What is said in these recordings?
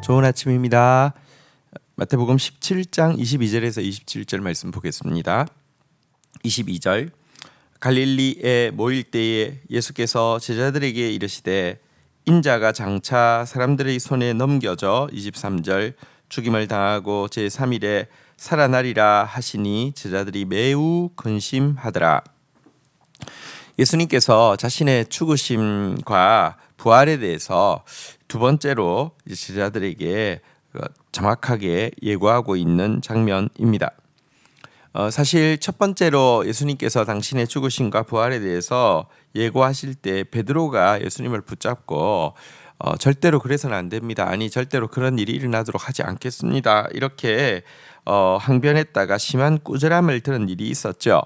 좋은 아침입니다. 마태복음 17장 22절에서 27절 말씀 보겠습니다. 22절 갈릴리에 모일 때에 예수께서 제자들에게 이르시되 인자가 장차 사람들의 손에 넘겨져 23절 죽임을 당하고 제3일에 살아나리라 하시니 제자들이 매우 근심하더라. 예수님께서 자신의 죽으심과 부활에 대해서 두 번째로 제자들에게 정확하게 예고하고 있는 장면입니다. 사실 첫 번째로 예수님께서 당신의 죽으심과 부활에 대해서 예고하실 때 베드로가 예수님을 붙잡고 절대로 그래서는 안 됩니다. 아니 절대로 그런 일이 일어나도록 하지 않겠습니다. 이렇게 항변했다가 심한 꾸절함을 들은 일이 있었죠.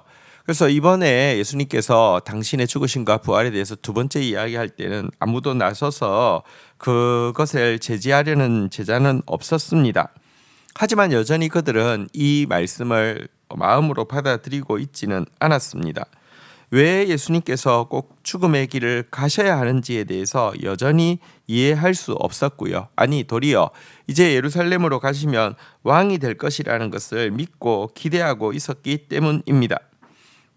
그래서 이번에 예수님께서 당신의 죽으심과 부활에 대해서 두 번째 이야기할 때는 아무도 나서서 그것을 제지하려는 제자는 없었습니다. 하지만 여전히 그들은 이 말씀을 마음으로 받아들이고 있지는 않았습니다. 왜 예수님께서 꼭 죽음의 길을 가셔야 하는지에 대해서 여전히 이해할 수 없었고요. 아니 도리어 이제 예루살렘으로 가시면 왕이 될 것이라는 것을 믿고 기대하고 있었기 때문입니다.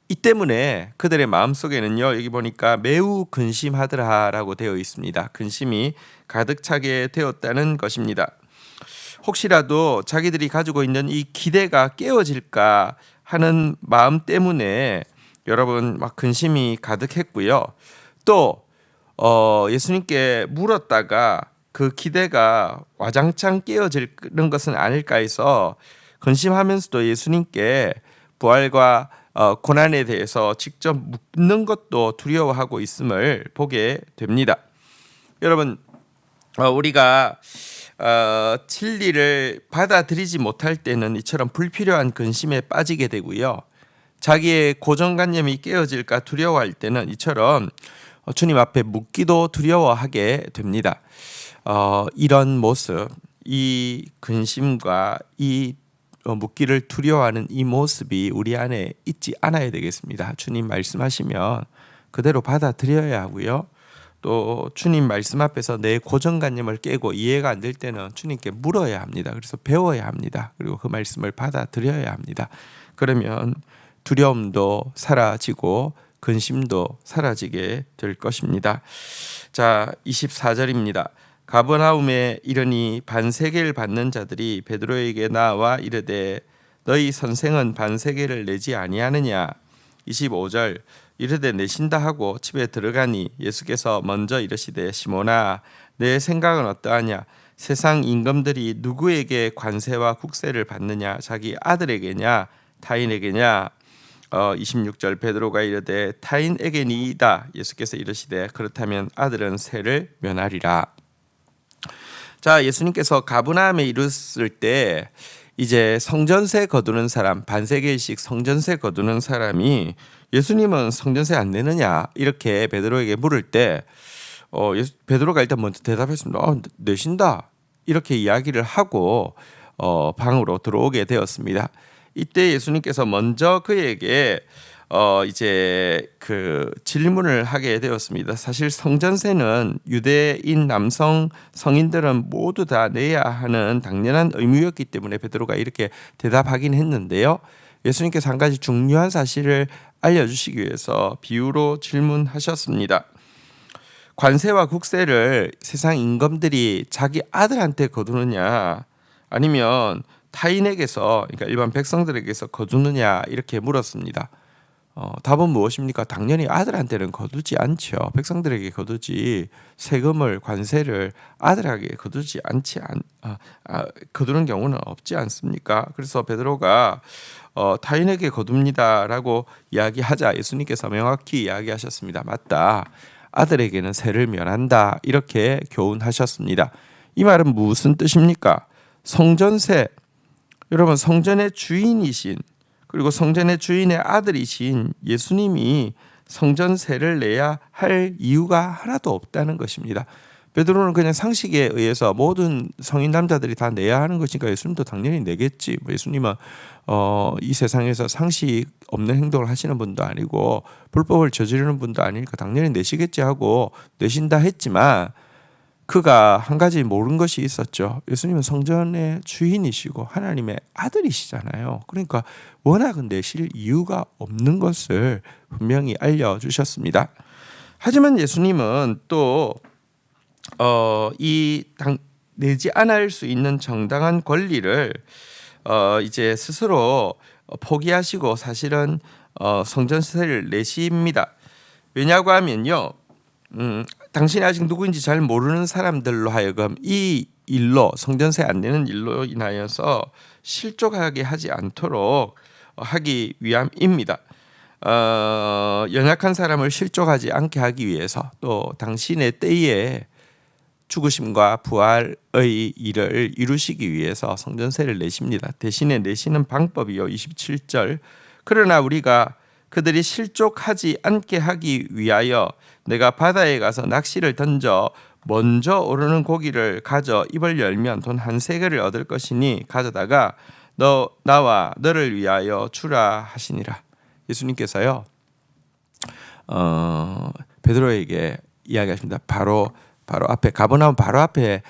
이 때문에 그들의 마음속에는요, 여기 보니까 매우 근심하더라라고 되어 있습니다. 근심이 가득 차게 되었다는 것입니다. 혹시라도 자기들이 가지고 있는 이 기대가 깨어질까 하는 마음 때문에 여러분 막 근심이 가득했고요. 또 예수님께 물었다가 그 기대가 와장창 깨어지는 것은 아닐까 해서 근심하면서도 예수님께 부활과 고난에 대해서 직접 묻는 것도 두려워하고 있음을 보게 됩니다. 여러분 우리가 진리를 받아들이지 못할 때는 이처럼 불필요한 근심에 빠지게 되고요. 자기의 고정관념이 깨어질까 두려워할 때는 이처럼 주님 앞에 묻기도 두려워하게 됩니다. 이런 모습, 이 근심과 이 묻기를 두려워하는 이 모습이 우리 안에 있지 않아야 되겠습니다. 주님 말씀하시면 그대로 받아들여야 하고요. 또 주님 말씀 앞에서 내 고정관념을 깨고 이해가 안 될 때는 주님께 물어야 합니다. 그래서 배워야 합니다. 그리고 그 말씀을 받아들여야 합니다. 그러면 두려움도 사라지고 근심도 사라지게 될 것입니다. 자, 24절입니다. 가버나움에 이르니 반세계를 받는 자들이 베드로에게 나와 이르되 너희 선생은 반세계를 내지 아니하느냐. 25절 이르되 내신다 하고 집에 들어가니 예수께서 먼저 이르시되 시몬아 내 생각은 어떠하냐. 세상 임금들이 누구에게 관세와 국세를 받느냐. 자기 아들에게냐 타인에게냐. 26절 베드로가 이르되 타인에게니이다. 예수께서 이르시되 그렇다면 아들은 세를 면하리라. 자, 예수님께서 가버나움에 이르렀을 때 이제 성전세 거두는 사람, 반세겔씩 성전세 거두는 사람이 예수님은 성전세 안 내느냐 이렇게 베드로에게 물을 때 베드로가 일단 먼저 대답했습니다. 내신다 이렇게 이야기를 하고 방으로 들어오게 되었습니다. 이때 예수님께서 먼저 그에게 이제 그 질문을 하게 되었습니다. 사실 성전세는 유대인 남성 성인들은 모두 다 내야 하는 당연한 의무였기 때문에 베드로가 이렇게 대답하긴 했는데요. 예수님께서 한 가지 중요한 사실을 알려주시기 위해서 비유로 질문하셨습니다. 관세와 국세를 세상 임금들이 자기 아들한테 거두느냐 아니면 타인에게서 그러니까 일반 백성들에게서 거두느냐 이렇게 물었습니다. 답은 무엇입니까? 당연히 아들한테는 거두지 않죠. 백성들에게 거두지 세금을 관세를 아들에게 거두지 않지 거두는 경우는 없지 않습니까? 그래서 베드로가 타인에게 거둡니다라고 이야기하자 예수님께서 명확히 이야기하셨습니다. 맞다. 아들에게는 세를 면한다. 이렇게 교훈하셨습니다. 이 말은 무슨 뜻입니까? 성전세, 여러분 성전의 주인이신 그리고 성전의 주인의 아들이신 예수님이 성전세를 내야 할 이유가 하나도 없다는 것입니다. 베드로는 그냥 상식에 의해서 모든 성인 남자들이 다 내야 하는 것이니까 예수님도 당연히 내겠지. 예수님은 이 세상에서 상식 없는 행동을 하시는 분도 아니고 불법을 저지르는 분도 아니니까 당연히 내시겠지 하고 내신다 했지만 그가 한 가지 모르는 것이 있었죠. 예수님은 성전의 주인이시고 하나님의 아들이시잖아요. 그러니까 원학은 내실 이유가 없는 것을 분명히 알려주셨습니다. 하지만 예수님은 또 내지 않을 수 있는 정당한 권리를 이제 스스로 포기하시고 사실은 성전세를 내십니다. 왜냐고 하면요, 당신이 아직 누구인지 잘 모르는 사람들로 하여금 이 일로 성전세 안 내는 일로 인하여서 실족하게 하지 않도록 하기 위함입니다. 연약한 사람을 실족하지 않게 하기 위해서 또 당신의 때에 죽으심과 부활의 일을 이루시기 위해서 성전세를 내십니다. 대신에 내시는 방법이요 27절 그러나 우리가 그들이 실족하지 않게 하기 위하여 내가 바다에 가서 낚시를 던져 먼저 오르는 고기를 가져 입을 열면 돈 한 세겔을 얻을 것이니 가져다가 나와 너를 위하여 주라 하시니라. 예수님께서요 베드로에게 이야기하십니다. 바로 앞에 가버나움 바로 앞에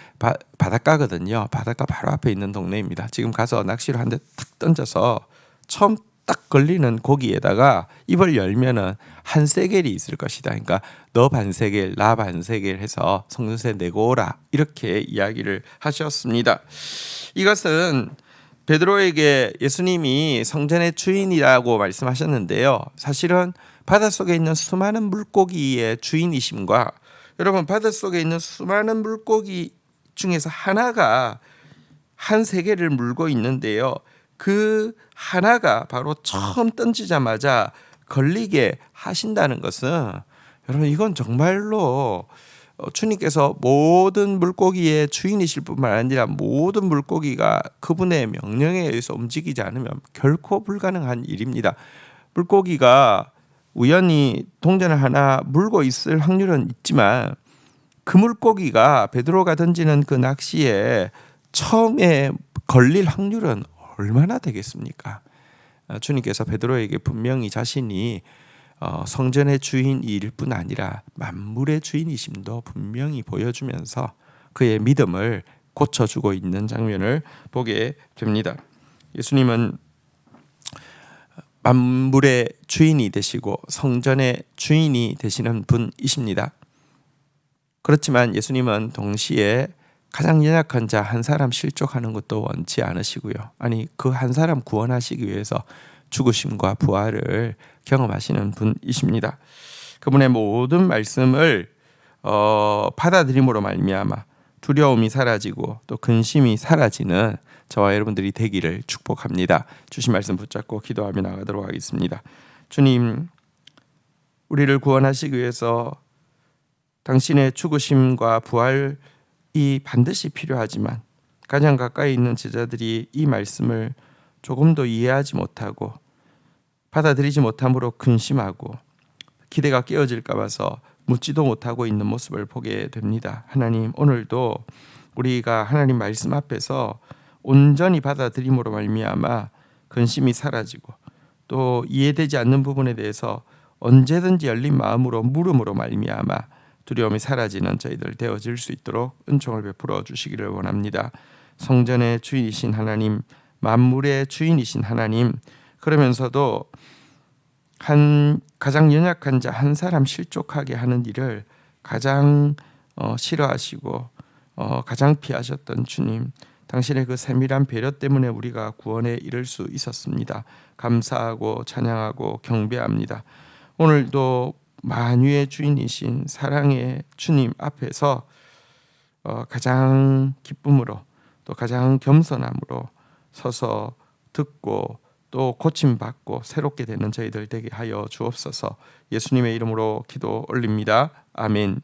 바닷가거든요. 바닷가 바로 앞에 있는 동네입니다. 지금 가서 낚시를 한 대 탁 던져서 처음 딱 걸리는 고기에다가 입을 열면은 한 세겔이 있을 것이다. 그러니까 너 반 세겔, 나 반 세겔 해서 성전세 내고 오라. 이렇게 이야기를 하셨습니다. 이것은 베드로에게 예수님이 성전의 주인이라고 말씀하셨는데요. 사실은 바닷속에 있는 수많은 물고기의 주인이심과 여러분 바닷속에 있는 수많은 물고기 중에서 하나가 한 세겔을 물고 있는데요. 그 하나가 바로 처음 던지자마자 걸리게 하신다는 것은 여러분 이건 정말로 주님께서 모든 물고기의 주인이실 뿐만 아니라 모든 물고기가 그분의 명령에 의해서 움직이지 않으면 결코 불가능한 일입니다. 물고기가 우연히 동전을 하나 물고 있을 확률은 있지만 그 물고기가 베드로가 던지는 그 낚시에 처음에 걸릴 확률은 얼마나 되겠습니까? 주님께서 베드로에게 분명히 자신이 성전의 주인일 뿐 아니라 만물의 주인이심도 분명히 보여주면서 그의 믿음을 고쳐주고 있는 장면을 보게 됩니다. 예수님은 만물의 주인이 되시고 성전의 주인이 되시는 분이십니다. 그렇지만 예수님은 동시에 가장 연약한 자 한 사람 실족하는 것도 원치 않으시고요. 아니 그 한 사람 구원하시기 위해서 죽으심과 부활을 경험하시는 분이십니다. 그분의 모든 말씀을 받아들임으로 말미암아 두려움이 사라지고 또 근심이 사라지는 저와 여러분들이 되기를 축복합니다. 주신 말씀 붙잡고 기도하며 나가도록 하겠습니다. 주님, 우리를 구원하시기 위해서 당신의 죽으심과 부활이 반드시 필요하지만 가장 가까이 있는 제자들이 이 말씀을 조금도 이해하지 못하고 받아들이지 못함으로 근심하고 기대가 깨어질까 봐서 묻지도 못하고 있는 모습을 보게 됩니다. 하나님, 오늘도 우리가 하나님 말씀 앞에서 온전히 받아들임으로 말미암아 근심이 사라지고 또 이해되지 않는 부분에 대해서 언제든지 열린 마음으로 물음으로 말미암아 두려움이 사라지는 저희들 되어질 수 있도록 은총을 베풀어 주시기를 원합니다. 성전의 주인이신 하나님, 만물의 주인이신 하나님, 그러면서도 가장 연약한 자 한 사람 실족하게 하는 일을 가장 싫어하시고 가장 피하셨던 주님, 당신의 그 세밀한 배려 때문에 우리가 구원에 이를 수 있었습니다. 감사하고 찬양하고 경배합니다. 오늘도 만유의 주인이신 사랑의 주님 앞에서 가장 기쁨으로 또 가장 겸손함으로 서서 듣고 또 고침받고 새롭게 되는 저희들 되게 하여 주옵소서. 예수님의 이름으로 기도 올립니다. 아멘.